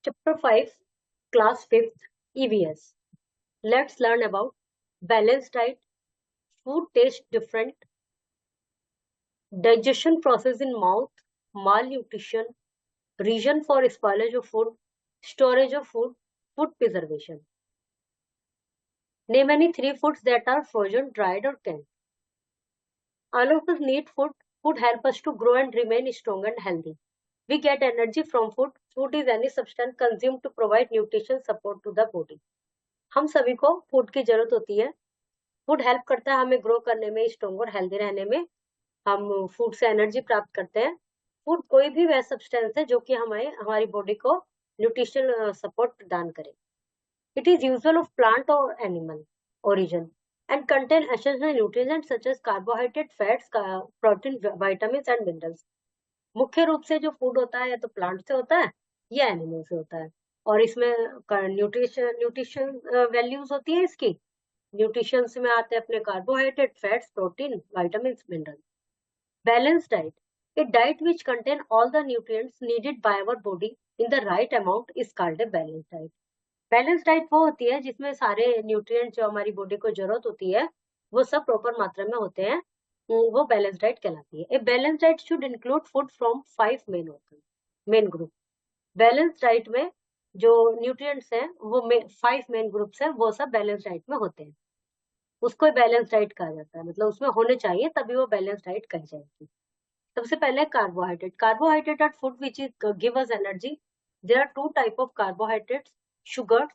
Chapter 5, Class 5th, EVS. Let's learn about balanced diet, food taste different, digestion process in mouth, malnutrition, reason for spoilage of food, storage of food, food preservation. Name any 3 foods that are frozen, dried or canned. All of us need food. Food helps us to grow and remain strong and healthy. We get energy from food. Food is any substance consumed to provide nutrition support to the body. हम सभी को food की जरूरत होती है. Food help करता है हमें ग्रो करने में, स्ट्रॉन्ग और हेल्दी रहने में. हम फूड से एनर्जी प्राप्त करते हैं. फूड कोई भी वह सब्सटेंस है जो कि हमारी बॉडी को न्यूट्रिशनल सपोर्ट प्रदान करे. It is usual of plant और animal origin and contain essential nutrients such as carbohydrate, fats, protein, vitamins and minerals. मुख्य रूप से जो फूड होता है या तो प्लांट से होता है या एनिमल से होता है, और इसमें न्यूट्रिशन वैल्यूज होती है. इसकी न्यूट्रिशन में आते हैं अपने carbohydrate, fats, protein, vitamin, mineral. Balance diet, a diet which contain all the nutrients needed by our body in the right amount is called a balance diet. Balance diet वो होती है जिसमें सारे न्यूट्रिएंट्स जो हमारी बॉडी को जरूरत होती है वो सब प्रॉपर मात्रा में होते हैं. वो बैलेंस डाइट कहलाती है. ए balance diet should include food from 5 main group. Balance diet में जो न्यूट्रिएंट्स हैं वो 5 मेन ग्रुप्स हैं, वो सब बैलेंस डाइट में होते हैं. उसको बैलेंस डाइट कहा जाता है, मतलब उसमें होने चाहिए तभी वो बैलेंस डाइट कही जाएगी. सबसे पहले carbohydrate. Carbohydrate are food which is give us energy. There are 2 type of carbohydrates, sugar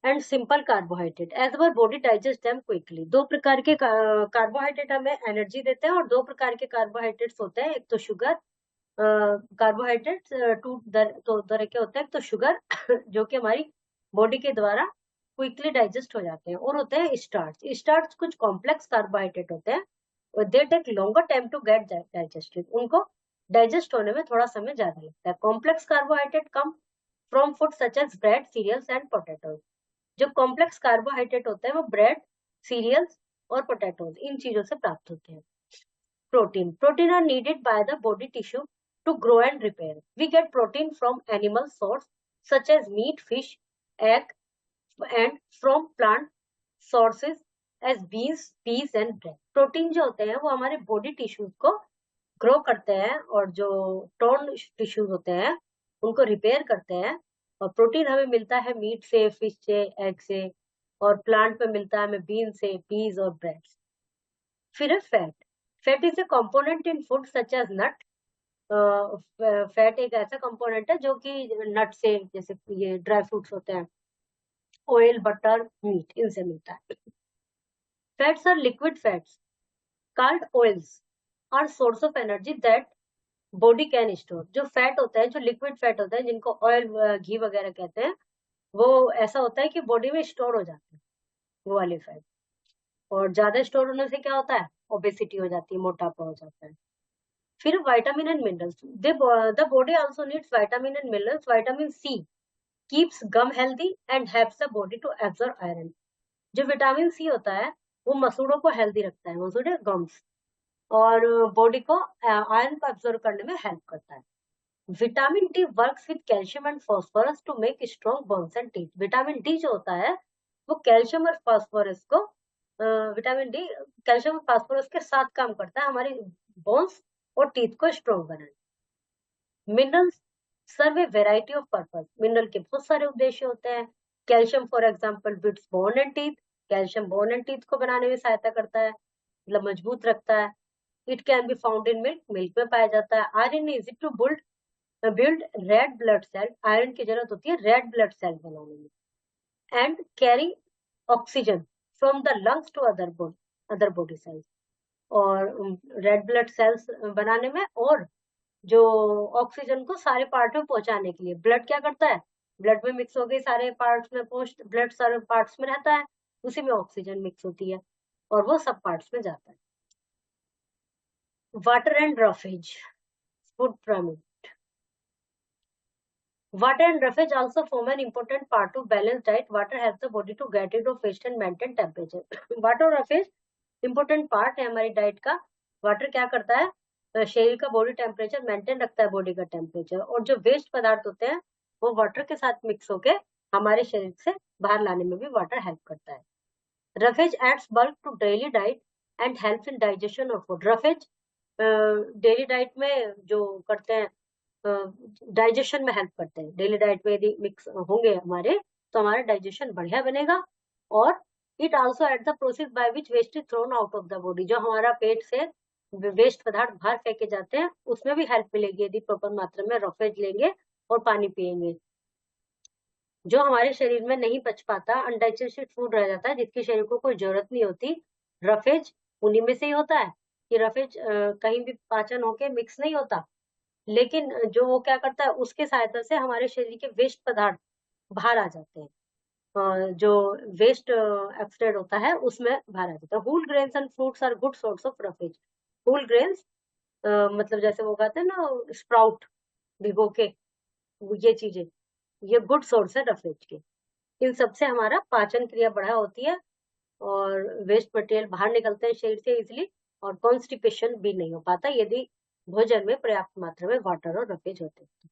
and simple carbohydrate. As our body digest them quickly. 2 प्रकार के कार्बोहाइड्रेट हमें एनर्जी देते हैं और 2 प्रकार के कार्बोहाइड्रेट्स होते हैं. एक तो शुगर कार्बोहाइड्रेट्स 2 तरह के होते हैं. तो शुगर जो कि हमारी बॉडी के द्वारा क्विकली डाइजेस्ट हो जाते हैं, और होते हैं स्टार्च. स्टार्च कुछ कॉम्प्लेक्स कार्बोहाइड्रेट होते हैं, they take longer time to get digested. उनको डाइजेस्ट होने में थोड़ा समय ज्यादा लगता है. Complex carbohydrate come from food such as bread, cereals and potatoes. जो कॉम्प्लेक्स कार्बोहाइड्रेट होते हैं वो ब्रेड, सीरियल्स और पोटैटोज, इन चीजों से प्राप्त होते हैं. Protein are needed by the body tissue to grow and repair. We get protein from animal source such as meat, fish, egg, and from plant sources as beans, peas and bread. Protein जो होते हैं वो हमारे body tissues को grow करते हैं, और जो टॉर्न टिश्यूज होते हैं उनको रिपेयर करते हैं. और प्रोटीन हमें मिलता है मीट से, फिश से, एग से, और प्लांट में मिलता है हमें बीन से, पीज और ब्रेड. फिर है fat. Fat is a component in food such as nut. Fat एक ऐसा कंपोनेंट है जो कि नट से, जैसे ये ड्राई फ्रूट्स होते हैं, ऑयल, बटर, मीट, इनसे मिलता है. Fats are liquid fats called oils are source of energy that body can store. जो फैट होता है, जो लिक्विड फैट होता है, जिनको ऑयल, घी वगैरह कहते हैं, वो ऐसा होता है कि बॉडी में स्टोर हो जाते हैं वो वाले फैट. और ज्यादा स्टोर होने से क्या होता है, ओबेसिटी हो जाती है, मोटापा हो जाता है. फिर vitamin and minerals. The body also needs vitamin and minerals. Vitamin C keeps gum healthy and helps the body to absorb iron. जो विटामिन सी होता है वो मसूड़ों को हेल्दी रखता है, मसूड़े गम्स, और बॉडी को आयरन को एब्जॉर्ब करने में हेल्प करता है. Vitamin D works with calcium and phosphorus to make strong bones and teeth. Vitamin D जो होता है वो कैल्शियम और फास्फोरस को, विटामिन डी कैल्शियम और फास्फोरस के साथ काम करता है हमारी बोन्स और टीथ को स्ट्रॉन्ग बनाने. Minerals serve a variety of purpose. Mineral के बहुत सारे उद्देश्य होते हैं. Calcium for example builds bone and teeth. Calcium bone and teeth को बनाने में सहायता करता है, मतलब मजबूत रखता है. It can be found in milk. Milk में पाया जाता है. Iron is to build red blood cell. Iron की जरूरत होती है रेड ब्लड सेल बनाने में. And carry oxygen from the lungs to other body cells. और रेड ब्लड सेल्स बनाने में, और जो ऑक्सीजन को सारे पार्ट में पहुंचाने के लिए. ब्लड क्या करता है, ब्लड में मिक्स हो गई सारे पार्ट्स में, ब्लड सारे पार्ट्स में रहता है, उसी में ऑक्सीजन मिक्स होती है और वो सब पार्ट्स में जाता है. Water and roughage, food pyramid. Water and roughage also form an important part of balanced diet. Water helps the body to get rid of waste and maintain temperature. Water और roughage important part है हमारी diet का. Water क्या करता है, शरीर का body temperature maintain रखता है, बॉडी का टेम्परेचर. और जो वेस्ट पदार्थ होते हैं वो वाटर के साथ मिक्स होके हमारे शरीर से बाहर लाने में भी वाटर हेल्प करता है। Roughage aids bulk to daily diet and help in digestion of food. Roughage daily diet में जो करते हैं, डाइजेशन में हेल्प करते हैं। डेली डाइट में यदि मिक्स होंगे हमारे, तो हमारा डाइजेशन बढ़िया बनेगा। और it also at the process by which waste is thrown out of the body. जो हमारा पेट से वेस्ट पदार्थ बाहर फेंके जाते हैं, उसमें भी हेल्प मिलेगी यदि प्रॉपर मात्रा में रफेज लेंगे और पानी पिएंगे। जो हमारे शरीर में नहीं पच पाता, अनडाइजेस्टेड फूड रह जाता है, जिसकी शरीर को कोई जरूरत नहीं होती, रफेज उन्हीं में से ही होता है। कि रफेज कहीं भी पाचन होके मिक्स नहीं होता, लेकिन जो वो क्या करता है, उसके सहायता से हमारे शरीर के वेस्ट पदार्थ बाहर आ जाते हैं। जो वेस्ट एक्सट्रैक्ट होता है उसमें बाहर आ जाता है। Whole grains and fruits are good source of roughage. Whole grains मतलब जैसे वो कहते हैं ना, स्प्राउट भिगो के, ये चीजें, ये गुड सोर्स है रफेज के। इन सबसे हमारा पाचन क्रिया बढ़िया होती है और वेस्ट मटेरियल बाहर निकलते हैं शरीर से इजिली, और कॉन्स्टिपेशन भी नहीं हो पाता यदि भोजन में पर्याप्त मात्रा में वाटर और रफेज होते हैं।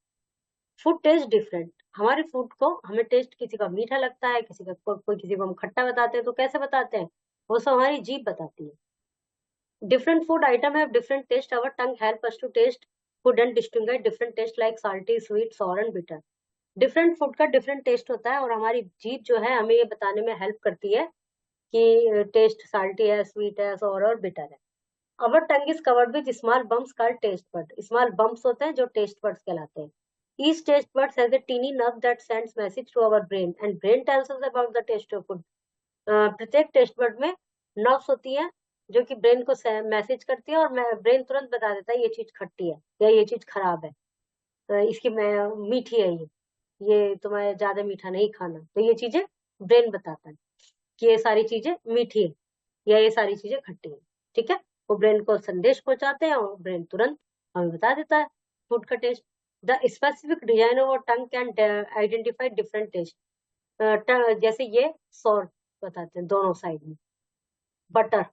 Food taste different. हमारे फूड को, हमें टेस्ट किसी का मीठा लगता है, किसी का कोई किसी को हम खट्टा बताते हैं, तो कैसे बताते हैं, वो सब हमारी जीभ बताती है। Different food item have different taste. Our tongue help us to taste food and distinguish different taste like salty, sweet, sour and bitter. Different food का different taste होता है, और हमारी जीभ जो है हमें ये बताने में help करती है कि टेस्ट salty है, sweet है, sour और bitter है। Our tongue is covered with small bumps called taste buds. Small bumps होते हैं जो taste buds कहलाते हैं। Each taste buds has a teeny nerve that sends message to our brain and brain tells us about the taste of food. प्रत्येक taste bud में nerves होती है जो कि ब्रेन को मैसेज करती है, और ब्रेन तुरंत बता देता है ये चीज खट्टी है या ये चीज खराब है, इसकी मीठी है, ये तुम्हें ज्यादा मीठा नहीं खाना। तो ये चीजें ब्रेन बताता है कि ये सारी चीजें मीठी है या ये सारी चीजें खट्टी है। ठीक है, वो ब्रेन को संदेश पहुंचाते हैं और ब्रेन तुरंत हमें बता देता है फूड का taste. The specific design of tongue can identify different taste. जैसे ये सॉर बताते हैं दोनों साइड में, बटर,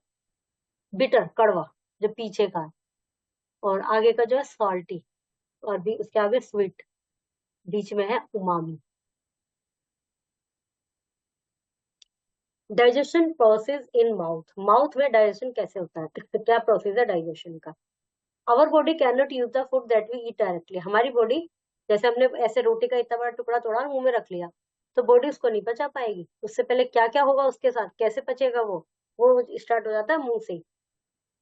बिटर कड़वा जो पीछे का है, और आगे का जो है सॉल्टी, और भी उसके आगे स्वीट, बीच में है umami. Digestion process in mouth. Mouth में डाइजेशन कैसे होता है, क्या प्रोसेस है डाइजेशन का। Our body can not use the food that we eat directly. हमारी बॉडी, जैसे हमने ऐसे रोटी का इतना बड़ा टुकड़ा तोड़ा मुंह में रख लिया, तो बॉडी उसको नहीं पचा पाएगी। उससे पहले क्या क्या होगा उसके साथ, कैसे पचेगा वो स्टार्ट हो जाता है मुंह से।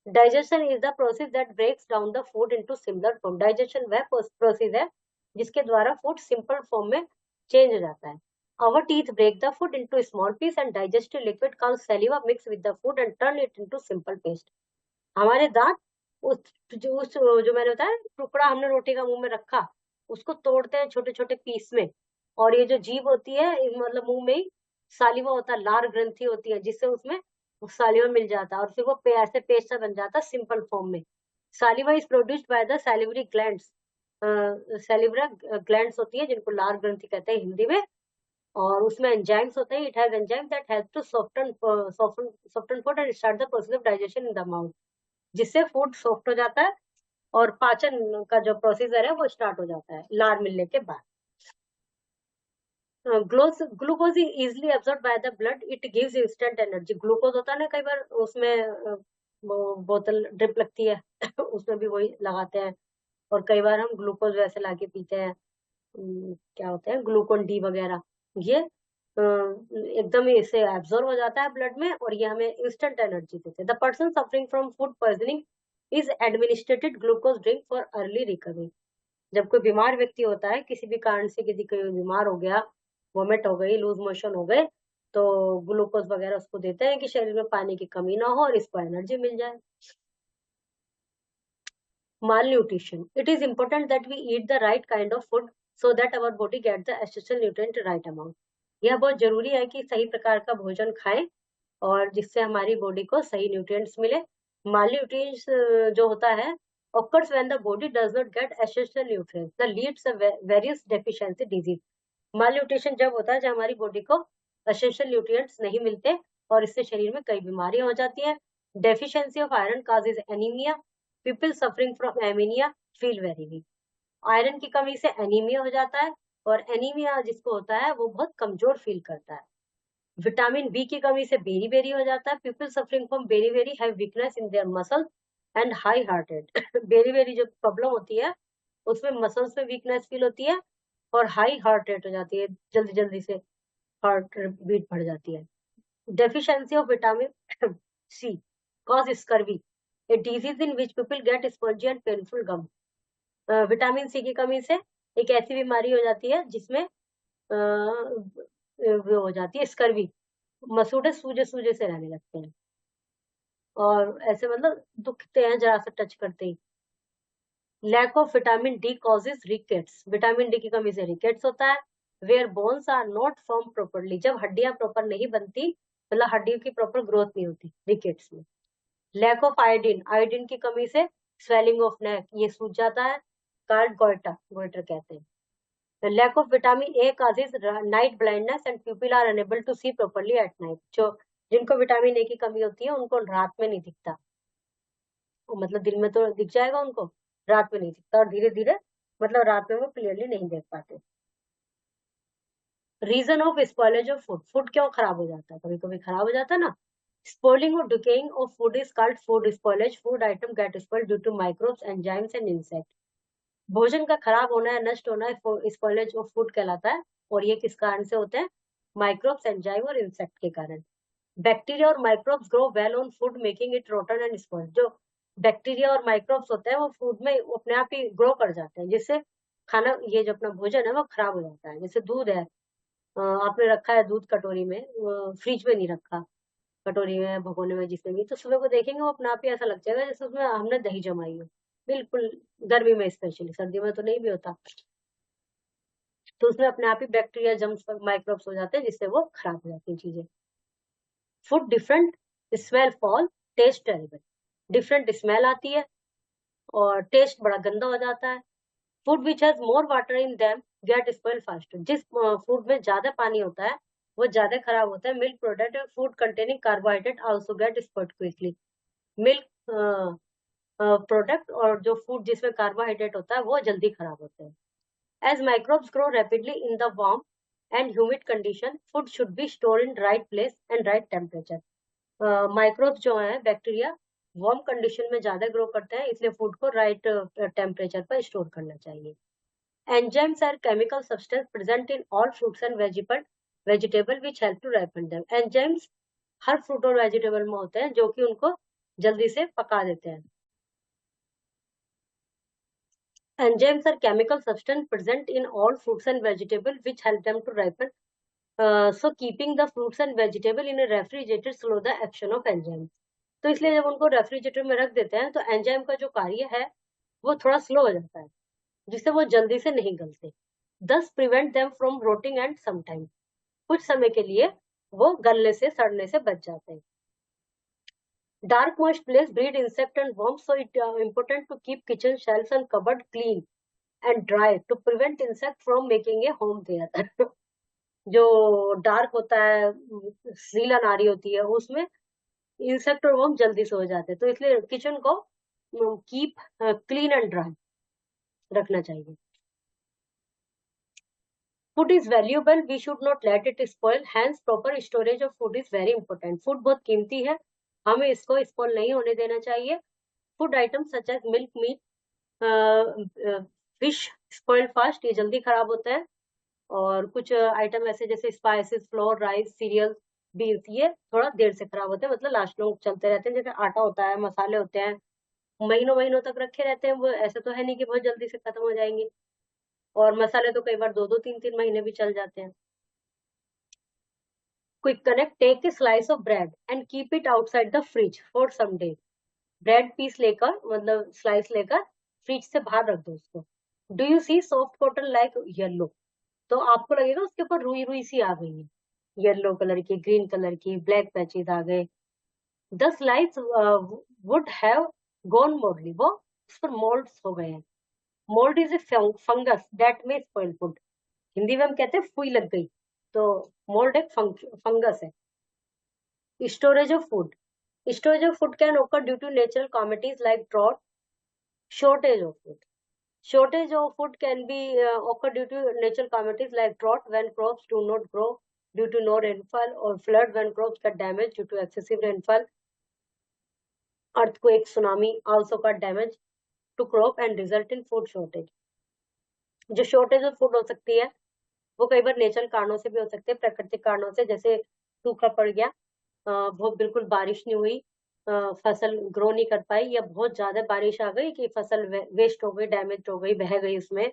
Digestion is the process that breaks down the food into simpler form. Digestion वह प्रोसेस है जिसके द्वारा फूड सिंपल फॉर्म में चेंज हो जाता है। Our teeth break the food into small piece and digestive liquid called saliva mix with the food and turn it into simple paste. हमारे दांत जो मैंने बताया टुकड़ा हमने रोटी का मुंह में रखा, उसको तोड़ते हैं छोटे छोटे पीस में, और ये जो जीभ होती है, मतलब मुंह में ही सालिवा होता है, लार ग्रंथि होती है, जिससे उसमें सालिवा मिल जाता है और फिर वो ऐसे पेस्ट सा बन जाता है सिंपल फॉर्म में। Saliva is produced by the salivary glands. Salivary glands होती है जिनको लार ग्रंथि कहते हैं हिंदी में, और उसमें एंजाइम्स होते हैं। It has enzyme that help to soften food and start the process of digestion in the mouth, जिससे फूड सॉफ्ट हो जाता है और पाचन का जो प्रोसीजर है वो स्टार्ट हो जाता है लार मिलने के बाद। Glucose is easily absorb by the blood, it gives instant energy. Glucose होता है ना, कई बार उसमें वो बोतल ड्रिप लगती है उसमें भी वही लगाते हैं, और कई बार हम ग्लूकोज वैसे लाके पीते हैं, क्या होता है ग्लूकोन डी वगैरह, ये एकदम ही इससे एब्जॉर्ब हो जाता है ब्लड में और ये हमें इंस्टेंट एनर्जी देते हैं। The person suffering from food poisoning is administrated glucose drink for early recovery. जब कोई बीमार व्यक्ति होता है, किसी भी कारण से किसी कोई बीमार हो गया, वोमिट हो गई, लूज मोशन हो गए, तो ग्लूकोज वगैरह उसको देते हैं कि शरीर में पानी की कमी ना हो और इसको एनर्जी मिल जाए। Malnutrition. It is important that we eat the right kind of food so that our body gets the essential nutrient right amount. यह बहुत जरूरी है कि सही प्रकार का भोजन खाएं और जिससे हमारी बॉडी को सही न्यूट्रिएंट्स मिले। Malnutrition जो होता है occurs when the body does not get essential nutrients that leads to various deficiency disease. Malnutrition जब होता है जब हमारी बॉडी को essential nutrients नहीं मिलते और इससे शरीर में कई बीमारियां हो जाती हैं। Deficiency of iron causes anemia. People suffering from anemia feel very weak. Iron की कमी से एनीमिया हो जाता है और एनीमिया जिसको होता है वो बहुत कमजोर फील करता है। विटामिन बी की कमी से बेरी बेरी हो जाता है। People suffering from beriberi have weakness in their muscle and high heart rate. Beriberi जो प्रॉब्लम होती है उसमें मसल्स में वीकनेस फील होती है और हाई हार्ट रेट हो जाती है, जल्दी जल्दी से हार्ट बीट बढ़ जाती है। Deficiency of vitamin C cause scurvy, a disease in which people get spongy and painful gum. Vitamin C की कमी से एक ऐसी बीमारी हो जाती है जिसमें वो हो जाती है स्कर्वी, मसूड़े सूजे सूजे से रहने लगते हैं और ऐसे मतलब दुखते हैं जरा सा टच करते ही। Lack of vitamin D causes rickets, vitamin D की कमी से रिकेट्स होता है। Where bones are not form properly, जब हड्डियां प्रॉपर नहीं बनती, मतलब हड्डियों की प्रॉपर ग्रोथ नहीं होती रिकेट्स में। लैक ऑफ आयोडीन, आयोडीन की कमी से स्वेलिंग ऑफ नेक, ये सूज जाता है, कार्ड गोइटर गोइटर कहते हैं। The lack of vitamin A causes night blindness and people are unable to see properly at night. जो जिनको विटामिन ए की कमी होती है उनको रात में नहीं दिखता, मतलब दिन में तो दिख जाएगा उनको, रात में नहीं दिखता और धीरे धीरे मतलब रात में वो क्लियरली नहीं देख पाते। Reason of spoilage of food, food क्यों खराब हो जाता है, कभी कभी खराब हो जाता है ना। स्पॉइलिंग और decaying of food is called food spoilage, food item get spoiled due to microbes enzymes and insect. भोजन का खराब होना है, नष्ट होना है स्पॉइलेज ऑफ फूड कहलाता है। और ये किस कारण से होते हैं, माइक्रोब्स एंजाइम और इंसेक्ट के कारण। बैक्टीरिया और microbes grow well on food making it rotten and spoil, जो बैक्टीरिया और माइक्रोब्स होते हैं वो फूड में अपने आप ही ग्रो कर जाते हैं, जिससे खाना, ये जो अपना भोजन है वो खराब हो जाता है। जैसे दूध है, आपने रखा है दूध कटोरी में, फ्रिज में नहीं रखा, कटोरी में भगोने में जिसमें भी, तो सुबह को देखेंगे वो अपने आप ही ऐसा लग जाएगा जैसे उसमें हमने दही जमाई हो। बिल्कुल, गर्मी में स्पेशली, सर्दी में तो नहीं भी होता। तो उसमें अपने आप ही बैक्टीरिया जम्स माइक्रोब्स हो जाते हैं जिससे वो खराब हो जाती है चीजें। Food different, smell foul, taste terrible, different smell आती है और टेस्ट बड़ा गंदा हो जाता है। Food which has more water in them get spoil faster, जिस फूड में ज्यादा पानी होता है वो ज्यादा खराब होता है। मिल्क प्रोडक्ट और food containing carbohydrate also get spoiled quickly. Milk product और जो फूड जिसमें कार्बोहाइड्रेट होता है वो जल्दी खराब होते हैं। As microbes grow rapidly in the warm and humid condition, food should be stored in right place and right temperature. Microbes जो है बैक्टीरिया वार्म कंडीशन में ज्यादा ग्रो करते हैं, इसलिए फूड को राइट टेम्परेचर पर स्टोर करना चाहिए। Enzymes are chemical substance present in all fruits and vegetable which help to ripen them. Enzymes हर फ्रूट और वेजिटेबल में होते हैं जो कि उनको जल्दी से पका देते हैं। Enzymes are chemical substance present in all fruits and vegetables which help them to ripen. So keeping the fruits and vegetable in a refrigerator slow the action of enzymes. तो इसलिए जब उनको रेफ्रिजरेटर में रख देते हैं तो एंजाइम का जो कार्य है वो थोड़ा स्लो हो जाता है, जिससे वो जल्दी से नहीं गलते। Thus prevent them from rotting and sometimes, कुछ समय के लिए वो गलने से सड़ने से बच जाते हैं। Dark moist place breed insect and worms, so it important to keep kitchen shelves and cupboard clean and dry to prevent insect from making a home there. जो डार्क होता है, सीलन आ रही होती है, उसमें इंसेक्ट और वर्म जल्दी से हो जाते हैं, तो इसलिए किचन को कीप क्लीन एंड ड्राई रखना चाहिए। Food is valuable, we should not let it spoil, hence proper storage of food is very important. Food बहुत कीमती है, हमें इसको स्पॉइल नहीं होने देना चाहिए। Food item such as milk, meat, fish spoil fast, ये जल्दी खराब होता है। और कुछ आइटम ऐसे जैसे spices, floor, rice, serial, beans, ये थोड़ा देर से खराब होते हैं, मतलब लास्ट लॉन्ग चलते रहते हैं। जैसे आटा होता है, मसाले होते हैं, महीनों महीनों तक रखे रहते हैं, वो ऐसे तो है नहीं कि बहुत जल्दी से खत्म हो जाएंगे। और मसाले तो कई बार 2-2, 3-3 महीने भी चल जाते हैं। Quick connect, take a slice of bread and keep it outside the fridge for some day. Bread piece लेकर, मतलब स्लाइस लेकर फ्रिज से बाहर रख दो उसको। Do you see soft cotton like yellow, तो आपको लगेगा उसके ऊपर रुई रुई सी आ गई है, येलो कलर की, ग्रीन कलर की, ब्लैक पैचेस आ गए। 10 लाइट्स वुड हैव गॉन मोल्डली, वो उस पर मोल्ड्स हो गए हैं। Mould is a fungus that में स्पॉइल फूड, हिंदी में हम कहते हैं फुई लग गई, तो मोल्ड एक फंगस है। Storage of food, storage of food can occur due to natural calamities like drought, shortage of food. Shortage of food can be occur due to natural calamities like drought when crops do not grow due to no rainfall, or flood when crops get damaged due to excessive rainfall. Earthquake, tsunami also got damage to crop and result in food shortage. जो shortage of food हो सकती है वो कई बार natural कारणों से भी हो सकते हैं, प्राकृतिक कारणों से, जैसे सूखा पड़ गया, बहुत बिल्कुल बारिश नहीं हुई, फसल ग्रो नहीं कर पाई, या बहुत ज्यादा बारिश आ गई कि फसल वेस्ट हो गई, डैमेज हो गई, बह गई उसमें,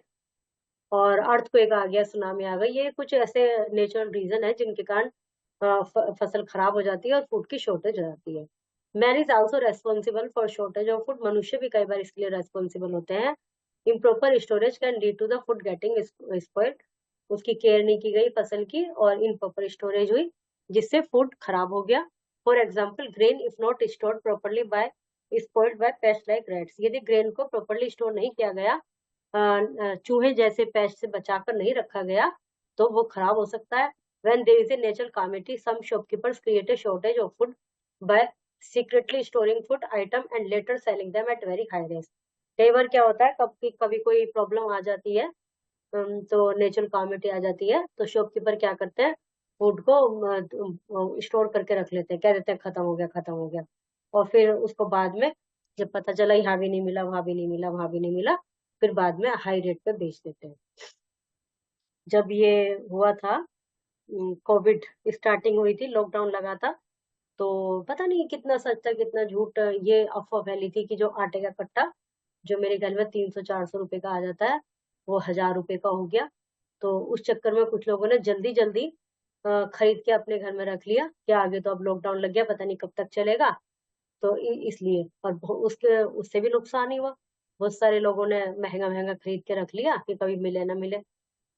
और अर्थक्वेक आ गया, सुनामी आ गई। ये कुछ ऐसे नेचुरल रीजन है जिनके कारण फसल खराब हो जाती है और फूड की शॉर्टेज हो जाती है। Man is also responsible for shortage of food, मनुष्य भी कई बार इसके लिए रेस्पॉन्सिबल होते हैं। Improper storage can lead to the food getting spoiled, उसकी केयर नहीं की गई फसल की और इम्प्रॉपर स्टोरेज हुई जिससे फूड खराब हो गया। For example grain if not stored properly by spoiled by pest like rats, यदि ग्रेन को प्रॉपरली स्टोर नहीं किया गया, चूहे जैसे पेस्ट से बचाकर नहीं रखा गया, तो वो खराब हो सकता है। When there is a natural calamity, some shopkeepers create a shortage of food by secretly storing food item and later selling them at very high rates. कई बार क्या होता है, कभी कोई प्रॉब्लम आ जाती है, तो नेचुरल कैलामिटी आ जाती है, तो शॉपकीपर क्या करते हैं, फूड को स्टोर करके रख लेते हैं, कह देते हैं खत्म हो गया, खत्म हो गया, और फिर उसको बाद में जब पता चला यहाँ भी नहीं मिला, वहां भी नहीं मिला, वहां भी नहीं मिला, फिर बाद में हाई रेट पे बेच देते हैं। जब ये हुआ था, कोविड स्टार्टिंग हुई थी, लॉकडाउन लगा था, तो पता नहीं कितना सच था कितना झूठ, ये अफवाह फैली थी कि जो आटे का कट्टा जो मेरे ख्याल में 300-400 रुपए का आ जाता है, वो 1000 रुपए का हो गया। तो उस चक्कर में कुछ लोगों ने जल्दी जल्दी खरीद के अपने घर में रख लिया कि आगे तो अब लॉकडाउन लग गया, पता नहीं कब तक चलेगा, तो इसलिए, और उसके उससे भी नुकसान ही हुआ। बहुत सारे लोगों ने महंगा महंगा खरीद के रख लिया कि कभी मिले ना मिले,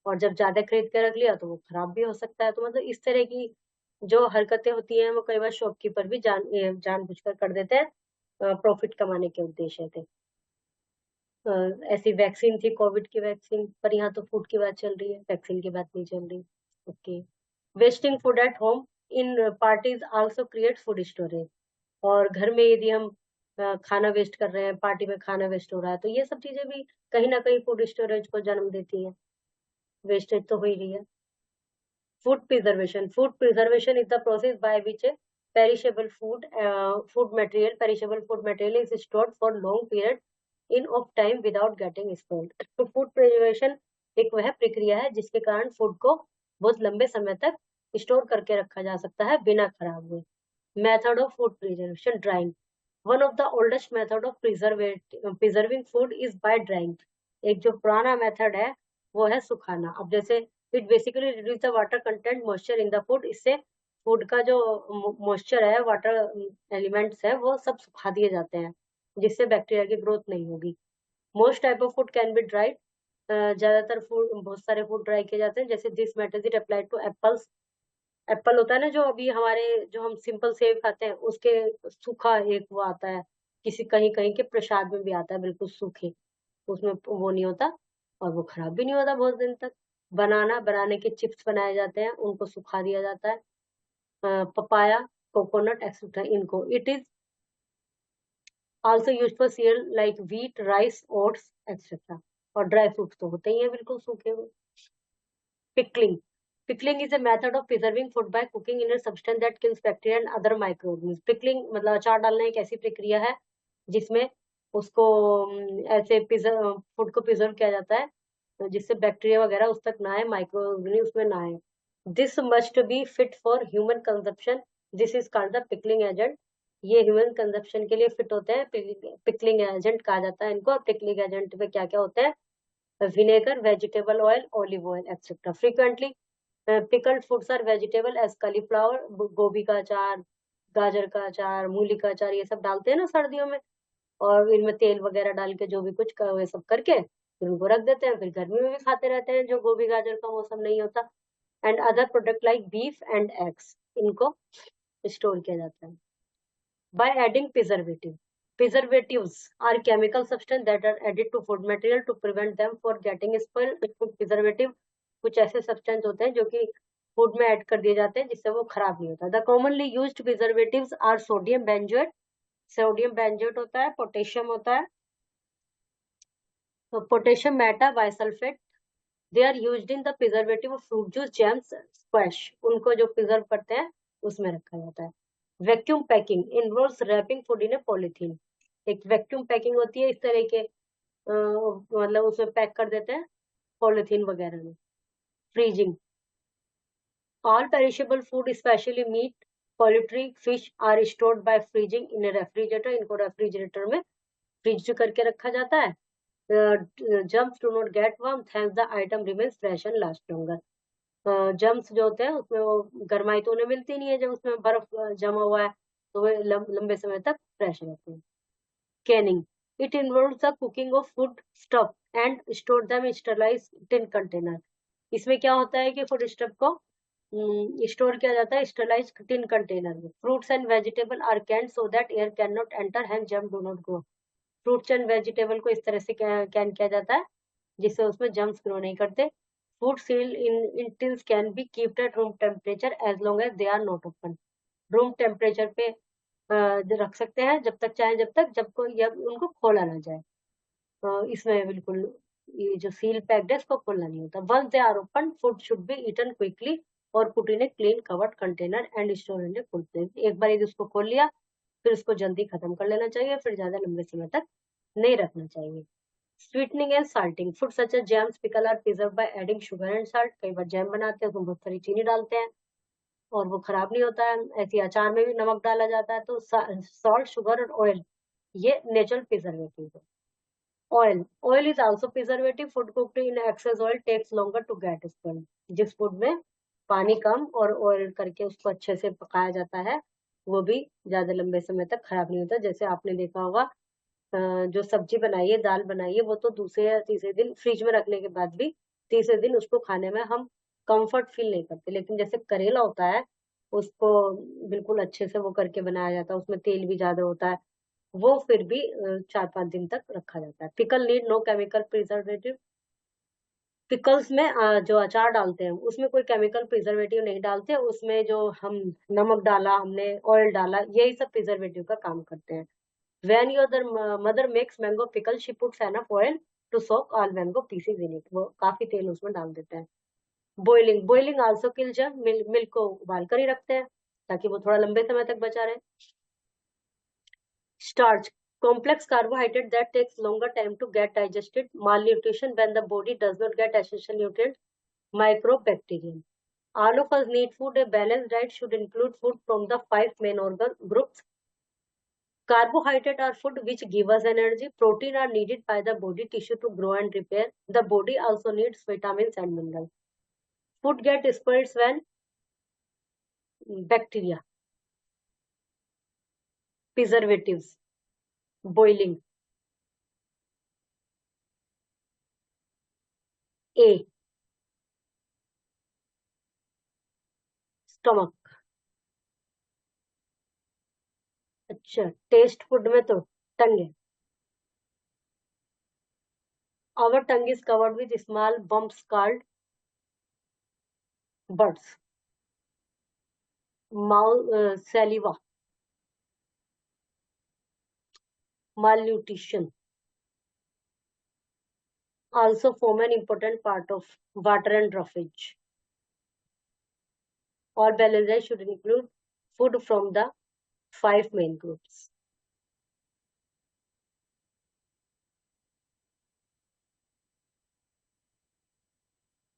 और जब ज्यादा खरीद के रख लिया तो वो खराब भी हो सकता है। तो मतलब इस तरह की जो हरकतें होती हैं वो कई बार शॉपकीपर भी जानबूझकर कर देते हैं, प्रॉफिट कमाने के उद्देश्य से। ऐसी वैक्सीन थी, कोविड की वैक्सीन, पर यहाँ तो फूड की बात चल रही है, वैक्सीन की बात नहीं चल रही। Okay. Wasting food at home in parties also create food storage, और घर में यदि हम खाना वेस्ट कर रहे हैं, पार्टी में खाना वेस्ट हो रहा है, तो ये सब चीजें भी कहीं ना कहीं फूड स्टोरेज को जन्म देती है, वेस्टेज तो हो ही रही है। Food preservation. Food preservation is the process by which a perishable food material is stored for long period in of time without getting spoiled. तो फूड प्रिजर्वेशन एक वह प्रक्रिया है जिसके कारण फूड को बहुत लंबे समय तक स्टोर करके रखा जा सकता है बिना खराब हुए। Method of food preservation, drawing. One of the oldest method of preserving food is by drawing. एक जो पुराना मेथड है वो है सुखाना। अब जैसे it basically reduce the water content moisture in the food, इससे फूड का जो मॉइस्चर है, वाटर एलिमेंट्स है, वो सब सुखा दिए जाते हैं जिससे बैक्टीरिया की ग्रोथ नहीं होगी। Most type of food can be dried, ज्यादातर फूड, बहुत सारे फूड ड्राई किए जाते हैं, जैसे this method is applied to apples. Apple होता है ना, जो अभी हमारे, जो हम सिंपल सेव खाते हैं, उसके सूखा एक वो आता है, किसी कहीं कहीं के प्रसाद में भी आता है बिल्कुल सूखे, उसमें वो नहीं होता और वो खराब भी नहीं होता बहुत दिन तक। बनाने के चिप्स बनाए जाते हैं, उनको सुखा दिया जाता है। पपाया, कोकोनट एक्सेट्रा, इनको it is also use for serial like wheat, rice, oats etcetera. और ड्राई फ्रूट्स तो होते ही है बिल्कुल सूखे हुए। Pickling, pickling is a method of preserving food by cooking in a substance that kills bacteria and other microorganisms. Pickling मतलब अचार डालना एक ऐसी प्रक्रिया है जिसमें उसको ऐसे फूड को प्रिजर्व किया जाता है जिससे बैक्टीरिया वगैरह उस तक ना आए, माइक्रो ऑर्गेनिज्म उसमें ना आए। This must be fit for human consumption, this is called the pickling agent. ये ह्यूमन कंजप्शन के लिए फिट होते हैं, पिकलिंग एजेंट कहा जाता है इनको। पिकलिंग एजेंट में क्या क्या होते हैं, vinegar, vegetable oil, olive oil, etc. Frequently, pickled foods are vegetable as cauliflower, गोभी का अचार, गाजर का अचार, मूली का अचार, ये सब डालते हैं ना सर्दियों में, और इनमें तेल वगैरह डाल के जो भी कुछ ये सब करके फिर उनको रख देते हैं, फिर गर्मी में भी खाते रहते हैं जो गोभी गाजर का मौसम नहीं होता। And other product like beef and eggs, इनको स्टोर किया जाता है। By adding preservatives are chemical substance that are added to food material to prevent them for getting spoiled. Preservative कुछ ऐसे सब्सटेंस होते हैं जो कि फूड में ऐड कर दिए जाते हैं जिससे वो खराब नहीं होता। The commonly used preservatives are sodium benzoate, sodium benzoate होता है, पोटेशियम होता है, potassium metabisulphite, they are used in the preservative of fruit juice, jams, squash, उनको जो प्रिजर्व करते हैं उसमें रखा जाता है। Vacuum packing involves wrapping food in a polythene, एक वैक्यूम पैकिंग होती है इस तरह के, मतलब उसमें पैक कर देते हैं पॉलीथीन वगैरह में। Freezing, all perishable food specially meat, poultry, fish are stored by freezing in a refrigerator, इनको रेफ्रिजरेटर में फ्रीज करके रखा जाता है। Germs do not get warm, hence the item remains fresh and last longer. Germs जो होते हैं उसमें वो गर्माई तो उन्हें मिलती नहीं है, जब उसमें बर्फ जमा हुआ है तो वे लंबे समय तक फ्रेश रहते हैं। Canning, it involves the cooking of food stuff and store them in sterilised tin container, इसमें क्या होता है कि फूड स्टफ को स्टोर किया जाता है स्टरलाइज टिन कंटेनर में। Fruits and vegetable are canned so that air can not enter and germ do not grow, fruits and vegetable को इस तरह से कैन किया जाता है जिससे उसमें जर्म्स ग्रो नहीं करते। Food seal in tins can be keeped at room temperature as long as they are not open, room temperature पे रख सकते हैं जब तक चाहे, जब तक जब कोई उनको खोला ना जाए। इसमें बिल्कुल ये जो सील पैक्ड है इसको खोलना नहीं होता। Once they are open food should be eaten quickly और put in a clean covered container and store in a cool place, एक बार यदि उसको खोल लिया फिर उसको जल्दी खत्म कर लेना चाहिए, फिर ज्यादा लंबे समय तक नहीं रखना चाहिए। Sweetening and salting, food such as jams pickle are preserve by adding sugar and salt, कई बार जैम बनाते हैं उसमें बहुत सारी चीनी डालते हैं और वो खराब नहीं होता है। ऐसी अचार में भी नमक डाला जाता है। तो सॉल्ट, शुगर और ऑयल ये नेचुरल प्रिजर्वेटिव है। Oil is also preservative. Food cooked in excess oil takes longer to get spoiled. जिस फूड में पानी कम और ऑयल करके उसको अच्छे से पकाया जाता है वो भी ज्यादा लंबे समय तक खराब नहीं होता। जैसे आपने देखा होगा, जो सब्जी बनाई है, दाल बनाई है, वो तो दूसरे या तीसरे दिन फ्रिज में रखने के बाद भी तीसरे दिन उसको खाने में हम कंफर्ट फील नहीं करते, लेकिन जैसे करेला होता है उसको बिल्कुल अच्छे से वो करके बनाया जाता है, उसमें तेल भी ज्यादा होता है, वो फिर भी 4-5 दिन तक रखा जाता है। Pickle need no chemical preservative, pickles में जो अचार डालते हैं उसमें कोई केमिकल प्रिजर्वेटिव नहीं डालते, उसमें जो हम नमक डाला, हमने ऑयल डाला, यही सब प्रिजर्वेटिव का काम करते हैं। When your mother makes mango pickle she puts enough oil to soak all mango pieces in it, वो काफी तेल उसमें डाल देते हैं। Boiling also kill germ, milk को उबाल कर ही रखते हैं ताकि वो थोड़ा लंबे समय तक बचा रहे। Starch, complex carbohydrate that takes longer time to get digested. Malnutrition, when the body does not get essential nutrients. Microbacterium. All of us need food. A balanced diet should include food from the 5 main organ groups. Carbohydrate are food which give us energy. Protein are needed by the body tissue to grow and repair. The body also needs vitamins and minerals. Food gets spoiled when bacteria, preservatives, boiling. A. Stomach. अच्छा, taste food में तो टंग है। Our tongue is covered with small bumps called buds. Saliva. Malnutrition also form an important part of water and roughage. All balanced diet should include food from the 5 main groups.